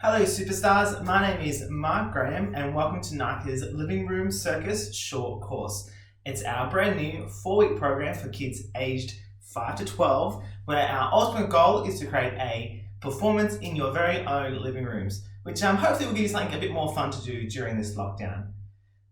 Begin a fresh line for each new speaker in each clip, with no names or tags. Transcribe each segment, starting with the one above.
Hello superstars, my name is Mark Graham and welcome to NICA's Living Room Circus short course. It's our brand new 4-week program for kids aged 5 to 12 where our ultimate goal is to create a performance in your very own living rooms, which hopefully will give you something a bit more fun to do during this lockdown.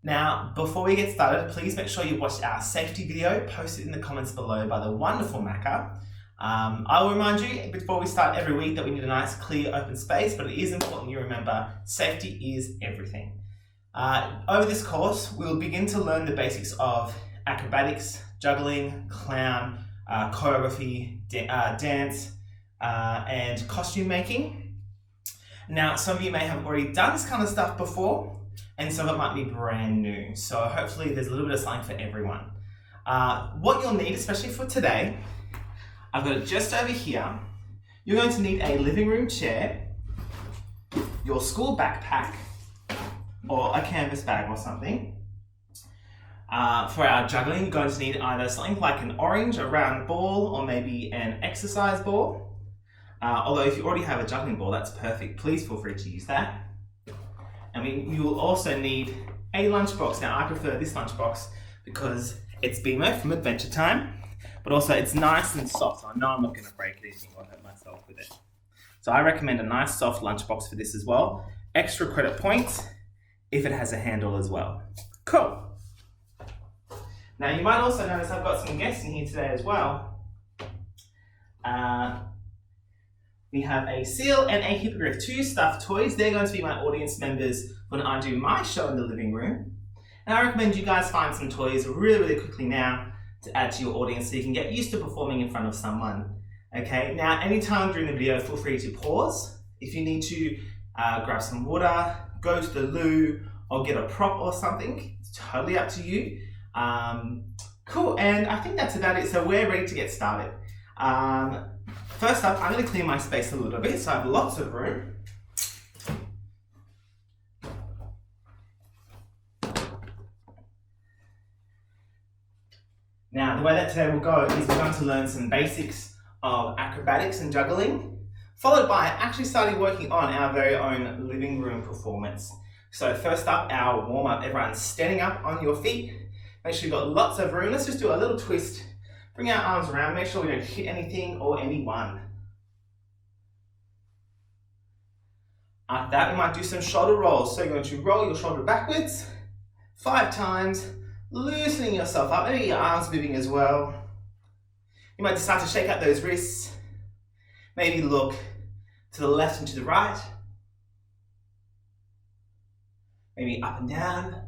Now, before we get started, please make sure you watch our safety video posted in the comments below by the wonderful NICA. I will remind you before we start every week that we need a nice clear open space, but it is important you remember safety is everything. Over this course, we will begin to learn the basics of acrobatics, juggling, clown, choreography, dance, and costume making. Now, some of you may have already done this kind of stuff before, and some of it might be brand new. So hopefully there's a little bit of something for everyone. What you'll need, especially for today, I've got it just over here. You're going to need a living room chair, your school backpack, or a canvas bag or something. For our juggling, you're going to need either something like an orange, a round ball, or maybe an exercise ball. Although if you already have a juggling ball, that's perfect. Please feel free to use that. And you will also need a lunchbox. Now, I prefer this lunchbox because it's BMO from Adventure Time. But also it's nice and soft, so I know I'm not going to break anything or hurt myself with it. So I recommend a nice soft lunchbox for this as well. Extra credit points if it has a handle as well. Cool. Now you might also notice I've got some guests in here today as well. We have a seal and a hippogriff, 2 stuffed toys. They're going to be my audience members when I do my show in the living room. And I recommend you guys find some toys really quickly now to add to your audience so you can get used to performing in front of someone. Okay, now anytime during the video, feel free to pause. If you need to grab some water, go to the loo, or get a prop or something, it's totally up to you. Cool, and I think that's about it. So we're ready to get started. First up, I'm going to clear my space a little bit so I have lots of room. Now, the way that today will go is we're going to learn some basics of acrobatics and juggling, followed by actually starting working on our very own living room performance. So first up, our warm-up. Everyone's standing up on your feet. Make sure you've got lots of room. Let's just do a little twist. Bring our arms around. Make sure we don't hit anything or anyone. After that, we might do some shoulder rolls. So you're going to roll your shoulder backwards 5 times. Loosening yourself up, maybe your arms moving as well. You might decide to shake out those wrists. Maybe look to the left and to the right. Maybe up and down.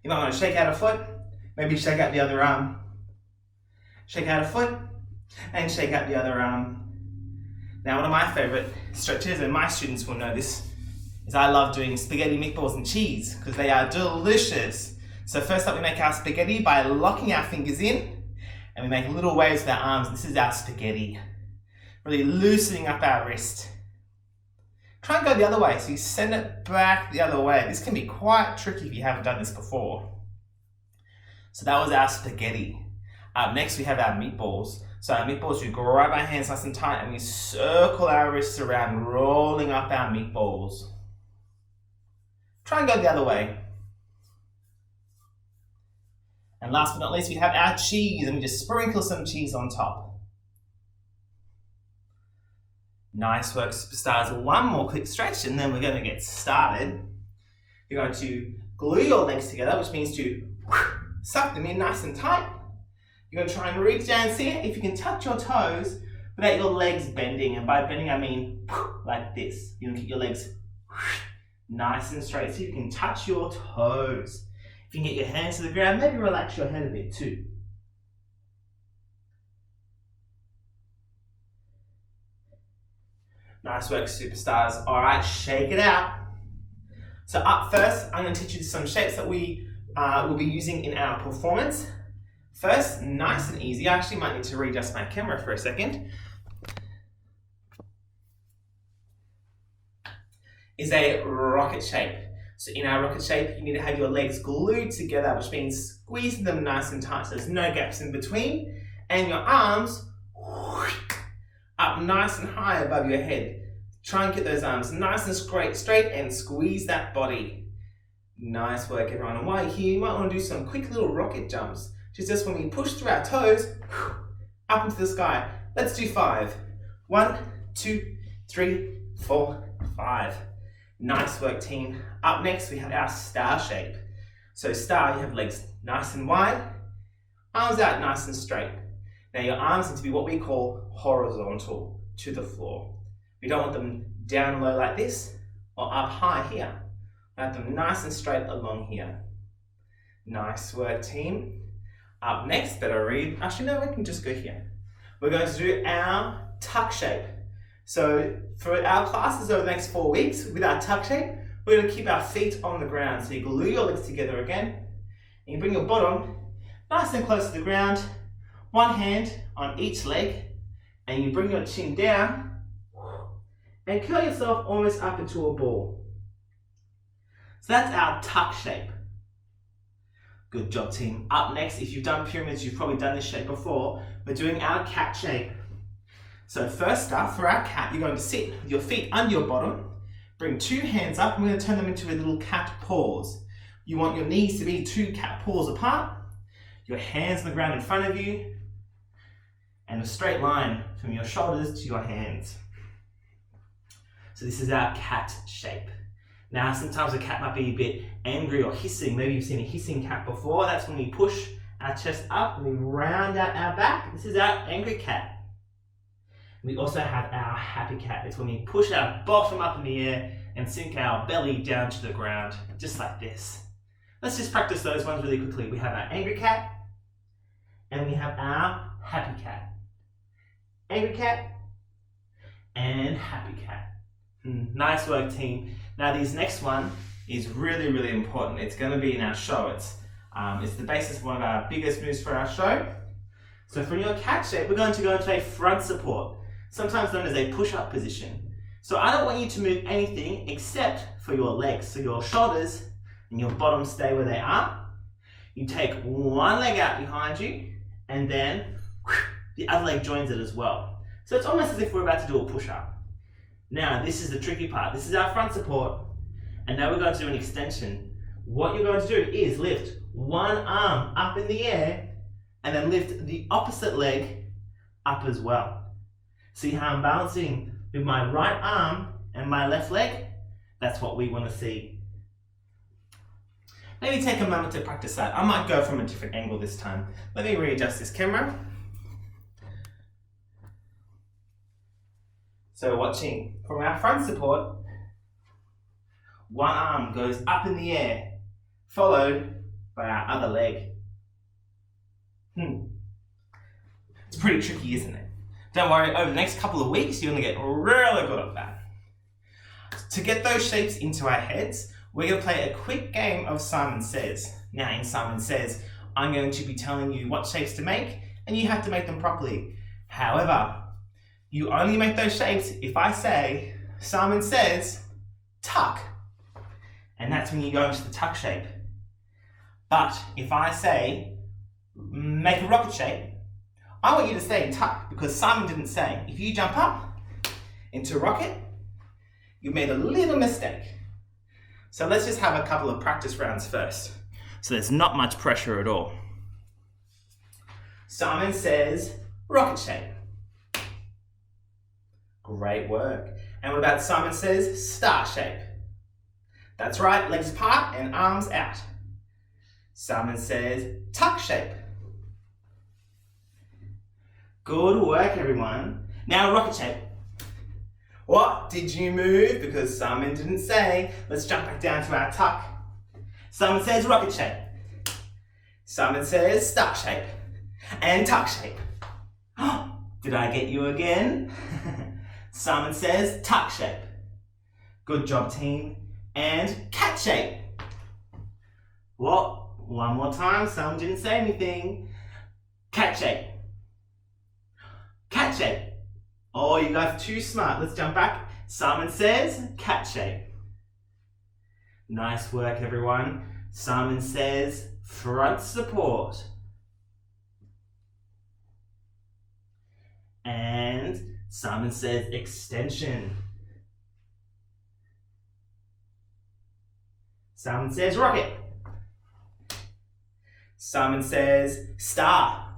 You might want to shake out a foot. Maybe shake out the other arm. Shake out a foot and shake out the other arm. Now, one of my favorite stretches, and my students will know this, is I love doing spaghetti, meatballs and cheese because they are delicious. So first up we make our spaghetti by locking our fingers in and we make little waves with our arms. This is our spaghetti. Really loosening up our wrist. Try and go the other way, so you send it back the other way. This can be quite tricky if you haven't done this before. So that was our spaghetti. Next we have our meatballs. So our meatballs, we grab our hands nice and tight and we circle our wrists around, rolling up our meatballs. Try and go the other way. And last but not least, we have our cheese and we just sprinkle some cheese on top. Nice work, superstars. One more quick stretch and then we're going to get started. You're going to glue your legs together, which means to suck them in nice and tight. You're going to try and reach down and see if you can touch your toes without your legs bending. And by bending, I mean like this. You're going to keep your legs nice and straight so you can touch your toes. If you can get your hands to the ground, maybe relax your head a bit too. Nice work, superstars. All right, shake it out. So up first, I'm going to teach you some shapes that we will be using in our performance. First, nice and easy. I actually might need to readjust my camera for a second. Is a rocket shape. So in our rocket shape, you need to have your legs glued together, which means squeezing them nice and tight so there's no gaps in between, and your arms up nice and high above your head. Try and get those arms nice and straight and squeeze that body. Nice work, everyone. And while you're here, you might want to do some quick little rocket jumps. Just when we push through our toes, up into the sky. Let's do 5. 1, 2, 3, 4, 5. Nice work, team. Up next, we have our star shape. So star, you have legs nice and wide, arms out nice and straight. Now your arms need to be what we call horizontal to the floor. We don't want them down low like this or up high here. We want them nice and straight along here. Nice work, team. Up next, better read. Actually, no, we can just go here. We're going to do our tuck shape. So for our classes over the next 4 weeks with our tuck shape, we're going to keep our feet on the ground. So you glue your legs together again, and you bring your bottom nice and close to the ground, one hand on each leg, and you bring your chin down and curl yourself almost up into a ball. So that's our tuck shape. Good job, team. Up next, if you've done pyramids, you've probably done this shape before. We're doing our cat shape. So first up, for our cat, you're going to sit with your feet under your bottom, bring 2 hands up, and we're going to turn them into a little cat paws. You want your knees to be 2 cat paws apart, your hands on the ground in front of you, and a straight line from your shoulders to your hands. So this is our cat shape. Now, sometimes a cat might be a bit angry or hissing. Maybe you've seen a hissing cat before. That's when we push our chest up and we round out our back. This is our angry cat. We also have our happy cat. It's when we push our bottom up in the air and sink our belly down to the ground, just like this. Let's just practice those ones really quickly. We have our angry cat and we have our happy cat. Angry cat and happy cat. Nice work, team. Now this next one is really, really important. It's going to be in our show. It's the basis of one of our biggest moves for our show. So from your cat shape, we're going to go into a front support, sometimes known as a push-up position. So I don't want you to move anything except for your legs. So your shoulders and your bottom stay where they are. You take one leg out behind you and then the other leg joins it as well. So it's almost as if we're about to do a push-up. Now, this is the tricky part. This is our front support, and now we're going to do an extension. What you're going to do is lift one arm up in the air, and then lift the opposite leg up as well. See how I'm balancing with my right arm and my left leg? That's what we want to see. Maybe take a moment to practice that. I might go from a different angle this time. Let me readjust this camera. So watching from our front support, one arm goes up in the air, followed by our other leg. It's pretty tricky, isn't it? Don't worry, over the next couple of weeks, you're going to get really good at that. To get those shapes into our heads, we're going to play a quick game of Simon Says. Now in Simon Says, I'm going to be telling you what shapes to make, and you have to make them properly. However, you only make those shapes if I say, Simon says, tuck. And that's when you go into the tuck shape. But if I say, make a rocket shape, I want you to say tuck because Simon didn't say. If you jump up into rocket, you made a little mistake. So let's just have a couple of practice rounds first. So there's not much pressure at all. Simon says, rocket shape. Great work. And what about Simon says star shape? That's right, legs apart and arms out. Simon says tuck shape. Good work, everyone. Now rocket shape. What did you move? Because Simon didn't say. Let's jump back down to our tuck. Simon says rocket shape. Simon says star shape. And tuck shape. Did I get you again? Simon says tuck shape. Good job, team. And cat shape. Well, one more time. Simon didn't say anything. Cat shape. Cat shape. Oh, you guys are too smart. Let's jump back. Simon says cat shape. Nice work, everyone. Simon says front support. And Simon says extension. Simon says rocket. Simon says star.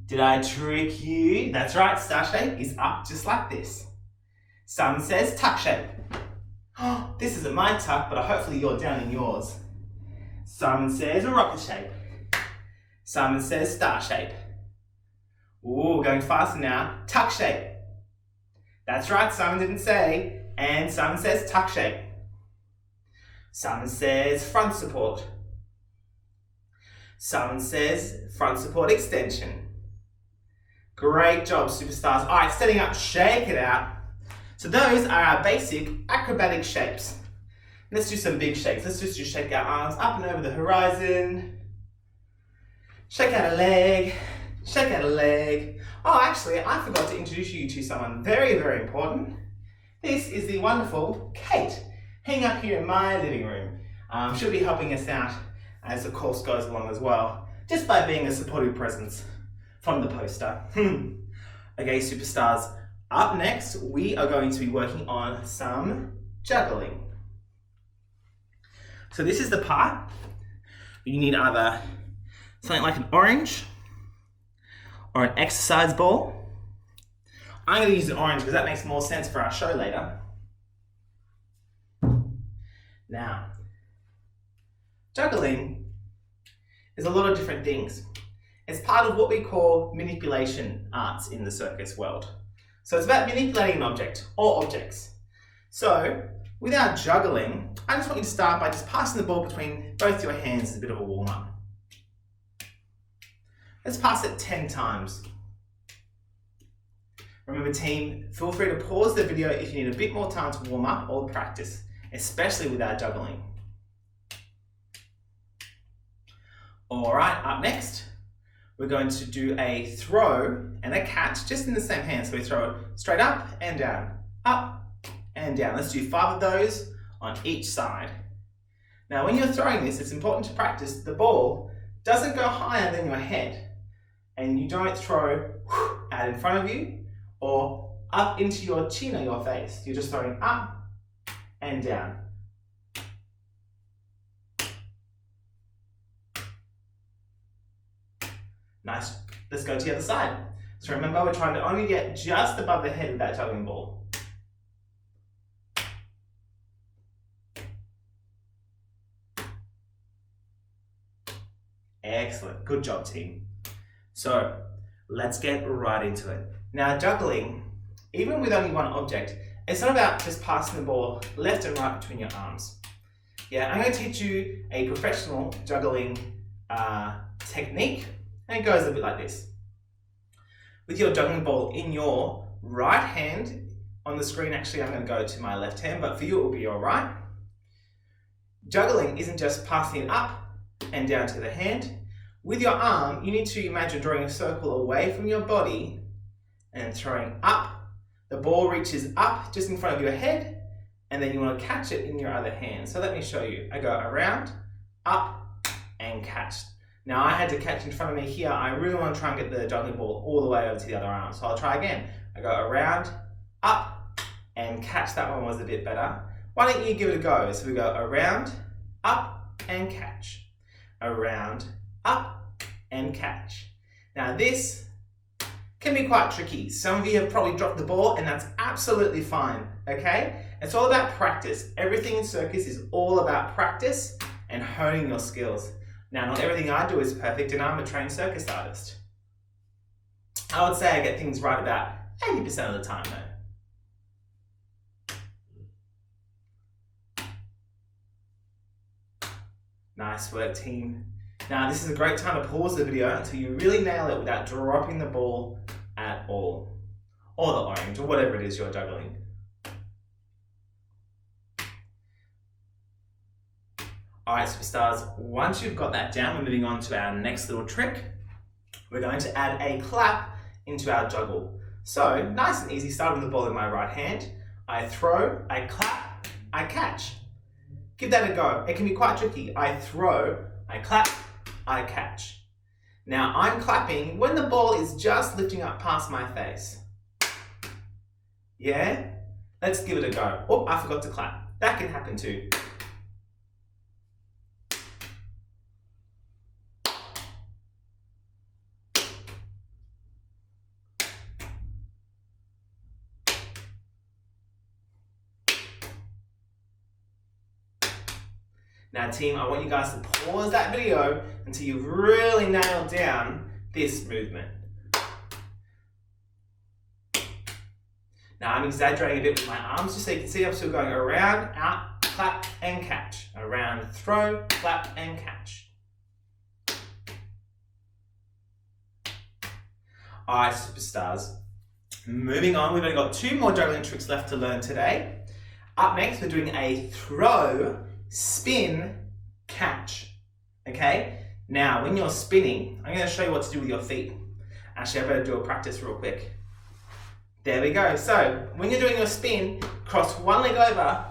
Did I trick you? That's right, star shape is up just like this. Simon says tuck shape. This isn't my tuck, but hopefully you're down in yours. Simon says a rocket shape. Simon says star shape. Ooh, going faster now. Tuck shape. That's right, Simon didn't say. And Simon says tuck shape. Simon says front support. Simon says front support extension. Great job, superstars. All right, setting up, shake it out. So those are our basic acrobatic shapes. Let's do some big shakes. Let's just shake our arms up and over the horizon. Shake out a leg. Shake out a leg. Oh, actually, I forgot to introduce you to someone very, very important. This is the wonderful Kate, hanging up here in my living room. She'll be helping us out as the course goes along as well, just by being a supportive presence from the poster. Okay, superstars. Up next, we are going to be working on some juggling. So this is the part where you need either something like an orange or an exercise ball. I'm going to use an orange because that makes more sense for our show later. Now, juggling is a lot of different things. It's part of what we call manipulation arts in the circus world. So it's about manipulating an object or objects. So with our juggling, I just want you to start by just passing the ball between both your hands as a bit of a warm-up. Let's pass it 10 times. Remember team, feel free to pause the video if you need a bit more time to warm up or practice, especially with our juggling. All right, up next, we're going to do a throw and a catch just in the same hand. So we throw it straight up and down, up and down. Let's do 5 of those on each side. Now, when you're throwing this, it's important to practice the ball doesn't go higher than your head, and you don't throw out in front of you or up into your chin or your face. You're just throwing up and down. Nice. Let's go to the other side. So remember, we're trying to only get just above the head with that juggling ball. Excellent. Good job, team. So let's get right into it. Now, juggling, even with only one object, it's not about just passing the ball left and right between your arms. Yeah, I'm going to teach you a professional juggling technique, and it goes a bit like this. With your juggling ball in your right hand, on the screen actually I'm going to go to my left hand, but for you it will be your right. Juggling isn't just passing it up and down to the hand. With your arm, you need to imagine drawing a circle away from your body and throwing up. The ball reaches up just in front of your head, and then you want to catch it in your other hand. So let me show you. I go around, up, and catch. Now I had to catch in front of me here. I really want to try and get the juggling ball all the way over to the other arm. So I'll try again. I go around, up, and catch. That one was a bit better. Why don't you give it a go? So we go around, up, and catch. Around, up, and catch. Now this can be quite tricky. Some of you have probably dropped the ball, and that's absolutely fine, okay? It's all about practice. Everything in circus is all about practice and honing your skills. Now, not everything I do is perfect, and I'm a trained circus artist. I would say I get things right about 80% of the time, though. Nice work, team. Now, this is a great time to pause the video until you really nail it without dropping the ball at all. Or the orange, or whatever it is you're juggling. Alright, superstars, once you've got that down, we're moving on to our next little trick. We're going to add a clap into our juggle. So, nice and easy, starting with the ball in my right hand. I throw, I clap, I catch. Give that a go. It can be quite tricky. I throw, I clap, I catch. Now, I'm clapping when the ball is just lifting up past my face. Yeah? Let's give it a go. Oh, I forgot to clap. That can happen too. Now team, I want you guys to pause that video until you've really nailed down this movement. Now I'm exaggerating a bit with my arms just so you can see I'm still going around, out, clap and catch. Around, throw, clap and catch. Alright, superstars. Moving on, we've only got 2 more juggling tricks left to learn today. Up next, we're doing a throw, spin, catch. Okay? Now, when you're spinning, I'm going to show you what to do with your feet. Actually, I better do a practice real quick. There we go. So, when you're doing your spin, cross one leg over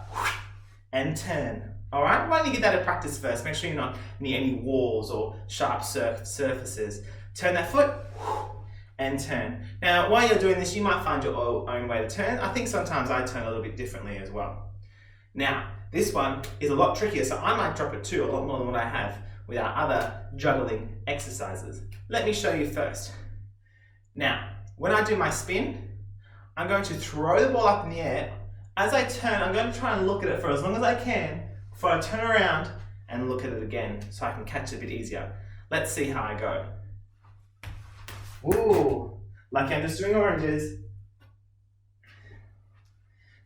and turn. Alright? Why don't you get that at practice first? Make sure you're not near any walls or sharp surfaces. Turn that foot and turn. Now, while you're doing this, you might find your own way to turn. I think sometimes I turn a little bit differently as well. Now, this one is a lot trickier, so I might drop it too, a lot more than what I have with our other juggling exercises. Let me show you first. Now, when I do my spin, I'm going to throw the ball up in the air. As I turn, I'm going to try and look at it for as long as I can before I turn around and look at it again so I can catch it a bit easier. Let's see how I go. Ooh, like I'm just doing oranges.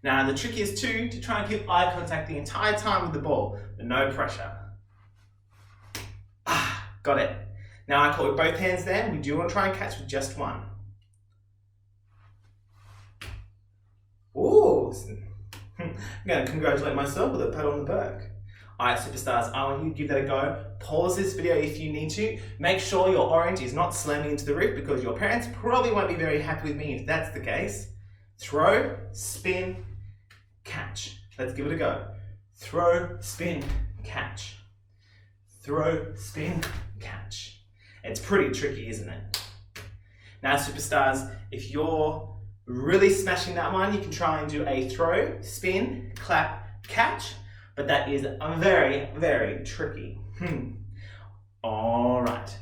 Now the trick is too to try and keep eye contact the entire time with the ball, but no pressure. Ah, got it. Now I caught with both hands there. We do want to try and catch with just one. Ooh, I'm going to congratulate myself with a pat on the back. Alright, superstars, I want you to give that a go. Pause this video if you need to. Make sure your orange is not slamming into the roof because your parents probably won't be very happy with me if that's the case. Throw, spin, catch. Let's give it a go. Throw, spin, catch. Throw, spin, catch. It's pretty tricky, isn't it? Now, superstars, if you're really smashing that one, you can try and do a throw, spin, clap, catch. But that is very, very tricky. All right.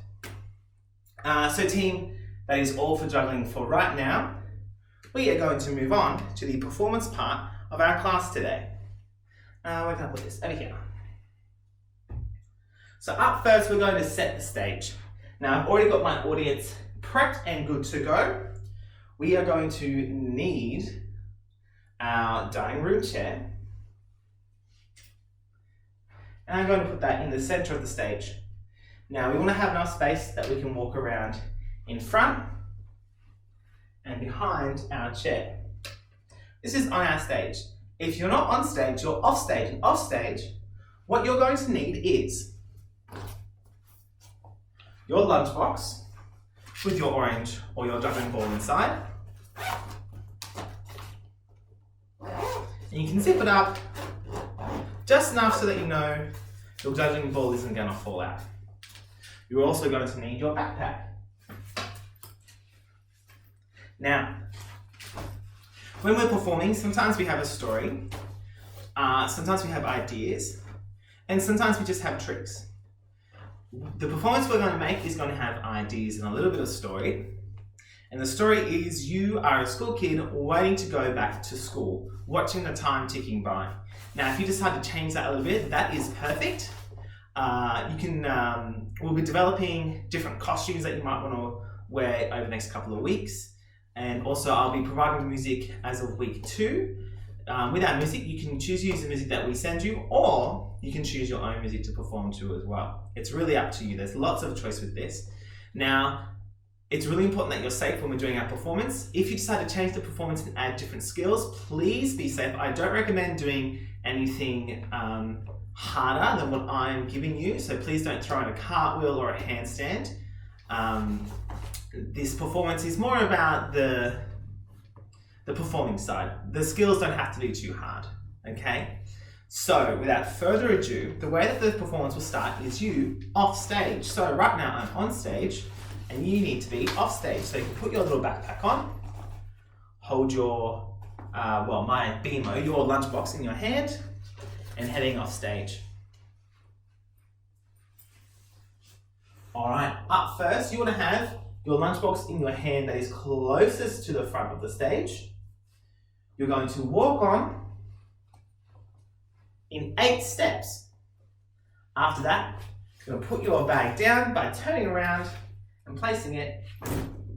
So team, that is all for juggling for right now. We are going to move on to the performance part of our class today. Where can I put this? Over here. So up first, we're going to set the stage. Now, I've already got my audience prepped and good to go. We are going to need our dining room chair. And I'm going to put that in the center of the stage. Now we want to have enough space that we can walk around in front and behind our chair. This is on our stage. If you're not on stage, you're off stage. And off stage, what you're going to need is your lunchbox with your orange or your juggling ball inside. And you can zip it up just enough so that you know your juggling ball isn't going to fall out. You're also going to need your backpack. Now, when we're performing, sometimes we have a story, sometimes we have ideas, and sometimes we just have tricks. The performance we're going to make is going to have ideas and a little bit of story. And the story is you are a school kid waiting to go back to school, watching the time ticking by. Now, if you decide to change that a little bit, that is perfect. We'll be developing different costumes that you might want to wear over the next couple of weeks. And also I'll be providing music as of week 2. With our music, you can choose to use the music that we send you, or you can choose your own music to perform to as well. It's really up to you. There's lots of choice with this. Now, it's really important that you're safe when we're doing our performance. If you decide to change the performance and add different skills, please be safe. I don't recommend doing anything harder than what I'm giving you, so please don't throw in a cartwheel or a handstand. This performance is more about the performing side. The skills don't have to be too hard, okay? So without further ado, the way that the performance will start is you off stage. So right now I'm on stage and you need to be off stage. So you can put your little backpack on, hold your, my BMO, your lunchbox in your hand, and heading off stage. All right, up first, you want to have your lunchbox in your hand that is closest to the front of the stage. You're going to walk on in 8 steps. After that, you're going to put your bag down by turning around and placing it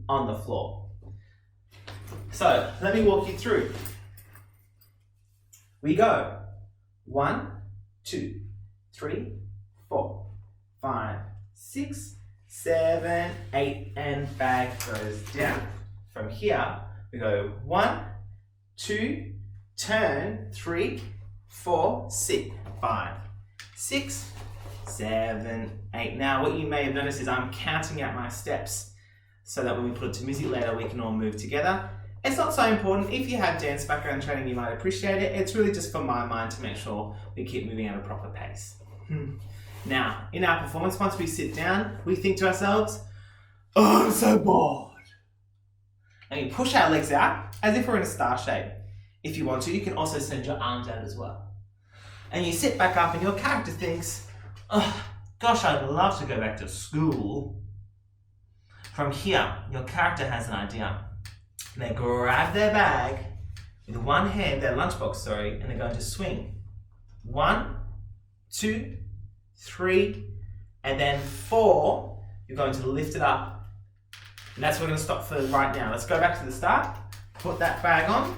on the floor. So let me walk you through. We go 1, 2, 3, 4, 5, 6, 7, 8, and bag goes down. From here, we go 1, 2, turn, 3, 4, 6, 5, 6, 7, 8. Now, what you may have noticed is I'm counting out my steps so that when we put it to music later, we can all move together. It's not so important. If you have dance background training, you might appreciate it. It's really just for my mind to make sure we keep moving at a proper pace. Now, in our performance, once we sit down, we think to ourselves, oh, I'm so bored. And we push our legs out as if we're in a star shape. If you want to, you can also send your arms out as well. And you sit back up and your character thinks, oh, gosh, I'd love to go back to school. From here, your character has an idea. They grab their bag with one hand, their lunchbox, and they're going to swing. 1, 2, 3, and then 4, you're going to lift it up. And that's what we're going to stop for right now. Let's go back to the start. Put that bag on.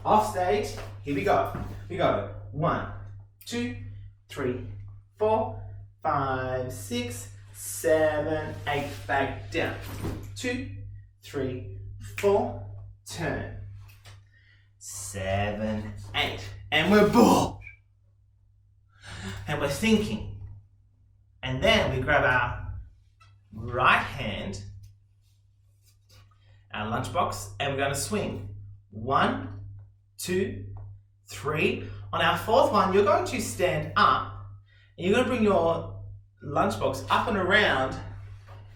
Off stage. Here we go. We go 1, 2, 3, 4, 5, 6, 7, 8. Bag down. 2, 3, 4. Turn. 7, 8. And we're bored. And we're thinking. And then we grab our right hand, our lunchbox, and we're going to swing. 1, 2, 3. On our fourth one, you're going to stand up and you're going to bring your lunchbox up and around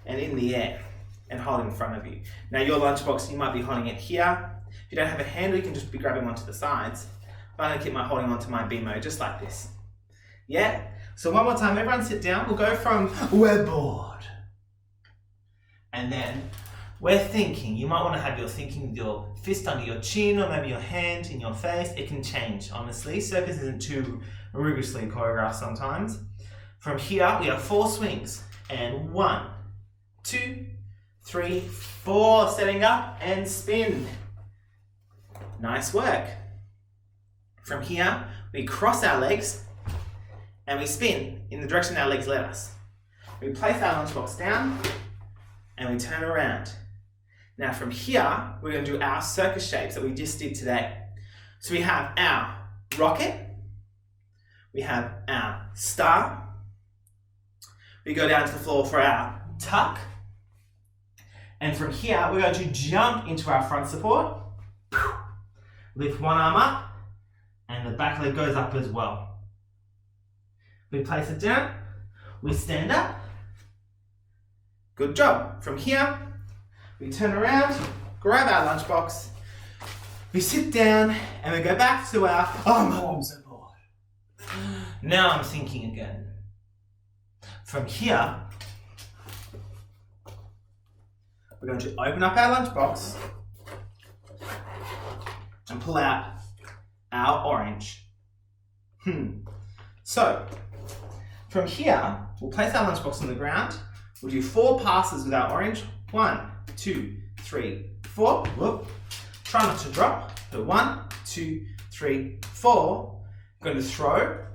and in the air and hold it in front of you. Now your lunchbox, you might be holding it here. If you don't have a handle, you can just be grabbing onto the sides. But I'm going to keep my holding onto my BMO just like this. Yeah? So one more time, everyone sit down. We'll go from we're bored. And then we're thinking. You might want to have your thinking with your fist under your chin or maybe your hand in your face. It can change, honestly. Circus isn't too rigorously choreographed sometimes. From here, we have 4 swings. And 1, 2, 3, 4. Setting up and spin. Nice work. From here, we cross our legs and we spin in the direction our legs led us. We place our lunchbox down and we turn around. Now from here, we're going to do our circus shapes that we just did today. So we have our rocket, we have our star, we go down to the floor for our tuck, and from here, we're going to jump into our front support, lift one arm up, and the back leg goes up as well. We place it down, we stand up. Good job. From here, we turn around, grab our lunchbox, we sit down, and we go back to our, oh, I'm so bored. Now I'm thinking again. From here, we're going to open up our lunchbox and pull out our orange. So, from here, we'll place our lunchbox on the ground. We'll do 4 passes with our orange. 1, 2, 3, 4. Whoop. Try not to drop. So 1, 2, 3, 4. We're going to throw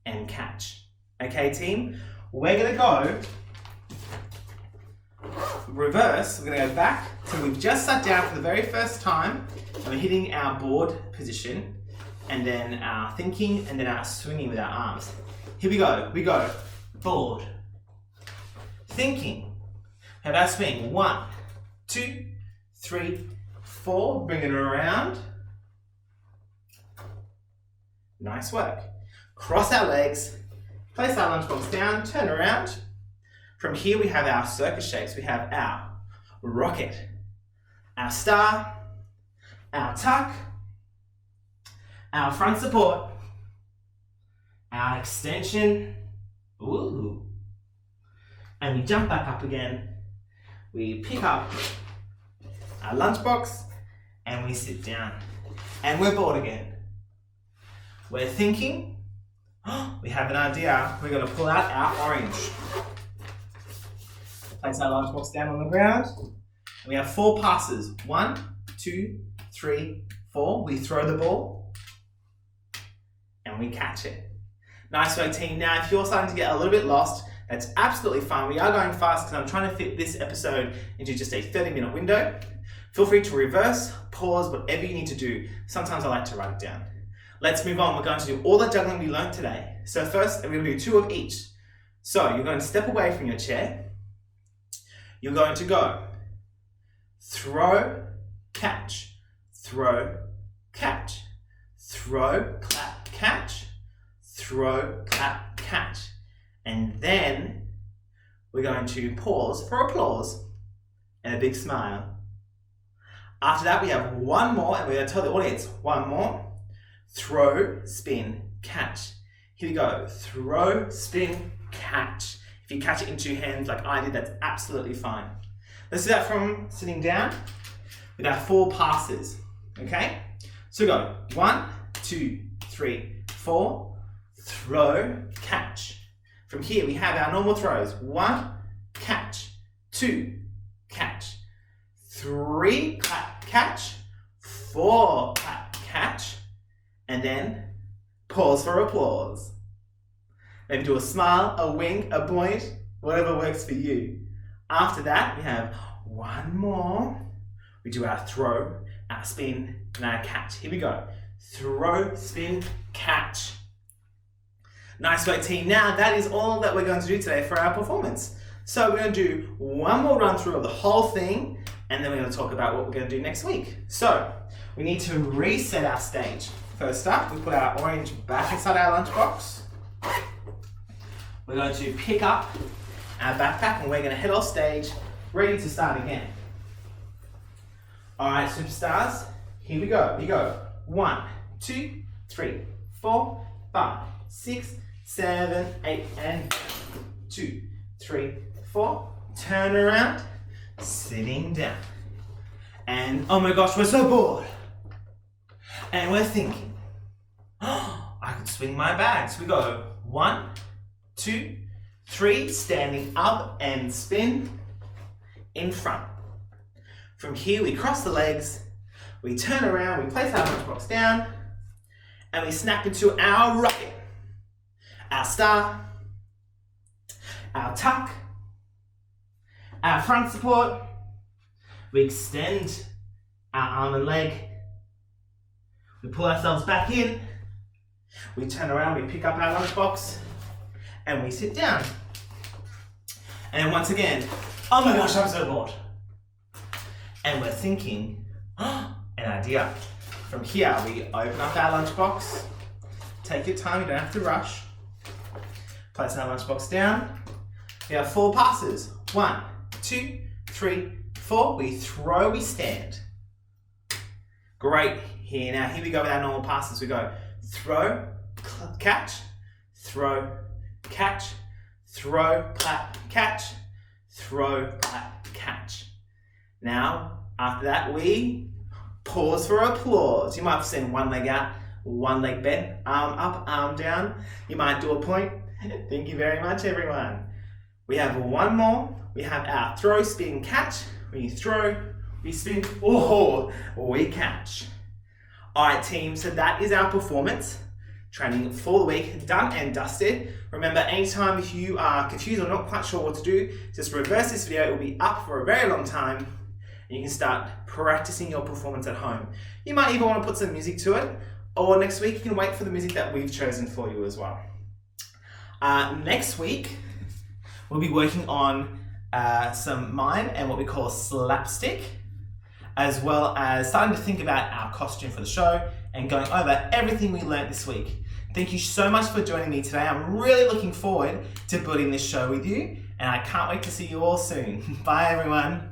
and catch. Okay, team? We're going to go reverse. We're going to go back till we've just sat down for the very first time. And we're hitting our board position. And then our thinking, and then our swinging with our arms. Here we go. We go. Board. Thinking. Have our swing. 1, 2, 3, 4. Bring it around. Nice work. Cross our legs. Place our lunchbox down. Turn around. From here we have our circus shapes. We have our rocket, our star, our tuck, our front support, our extension, ooh, and we jump back up again. We pick up our lunchbox and we sit down. And we're bored again. We're thinking, We have an idea. We're going to pull out our orange. Place our lunchbox down on the ground. We have 4 passes. 1, 2, 3, 4. We throw the ball and we catch it. Nice work, team. Now, if you're starting to get a little bit lost, that's absolutely fine. We are going fast because I'm trying to fit this episode into just a 30-minute window. Feel free to reverse, pause, whatever you need to do. Sometimes I like to write it down. Let's move on. We're going to do all the juggling we learned today. So first, we're going to do 2 of each. So you're going to step away from your chair. You're going to go throw, catch, throw, catch, throw, clap, catch, throw, clap, catch. And then we're going to pause for applause and a big smile. After that, we have 1 more, and we're going to tell the audience 1 more. Throw, spin, catch. Here we go. Throw, spin, catch. If you catch it in 2 hands like I did, that's absolutely fine. Let's do that from sitting down with our 4 passes. Okay? So go 1, 2, 3, 4. Throw, catch. From here, we have our normal throws. 1, catch. 2, catch. 3, clap, catch. 4, clap, catch. And then pause for applause. Maybe do a smile, a wink, a point, whatever works for you. After that, we have 1 more. We do our throw, our spin, and our catch. Here we go. Throw, spin, catch. Nice work, team. Now, that is all that we're going to do today for our performance. So we're going to do 1 more run through of the whole thing, and then we're going to talk about what we're going to do next week. So we need to reset our stage. First up, we put our orange back inside our lunchbox. We're going to pick up our backpack and we're going to head off stage, ready to start again. All right, superstars, here we go. We go 1, 2, 3, 4, 5, 6, 7, 8, and 2, 3, 4. Turn around, sitting down. And oh my gosh, we're so bored. And we're thinking, oh, I could swing my bags. We go 1, 2, 3, standing up and spin in front. From here, we cross the legs, we turn around, we place our lunchbox down, and we snap into our rocket, our star, our tuck, our front support. We extend our arm and leg. We pull ourselves back in, we turn around, we pick up our lunchbox, and we sit down. And once again, oh my gosh, I'm so bored. And we're thinking, oh, an idea. From here, we open up our lunchbox. Take your time, you don't have to rush. Place our lunchbox down. We have 4 passes. 1, 2, 3, 4. We throw, we stand. Great. Here we go with our normal passes. We go throw, catch, throw, catch, throw, clap, catch, throw, clap, catch. Now, after that, we pause for applause. You might have seen 1 leg out, 1 leg bent, arm up, arm down. You might do a point. Thank you very much, everyone. We have 1 more. We have our throw, spin, catch. We throw, we spin, oh, we catch. All right, team, so that is our performance training for the week, done and dusted. Remember, anytime if you are confused or not quite sure what to do, just reverse this video. It will be up for a very long time, and you can start practicing your performance at home. You might even want to put some music to it, or next week you can wait for the music that we've chosen for you as well. Next week, we'll be working on some mime and what we call slapstick, as well as starting to think about our costume for the show and going over everything we learned this week. Thank you so much for joining me today. I'm really looking forward to building this show with you, and I can't wait to see you all soon. Bye, everyone.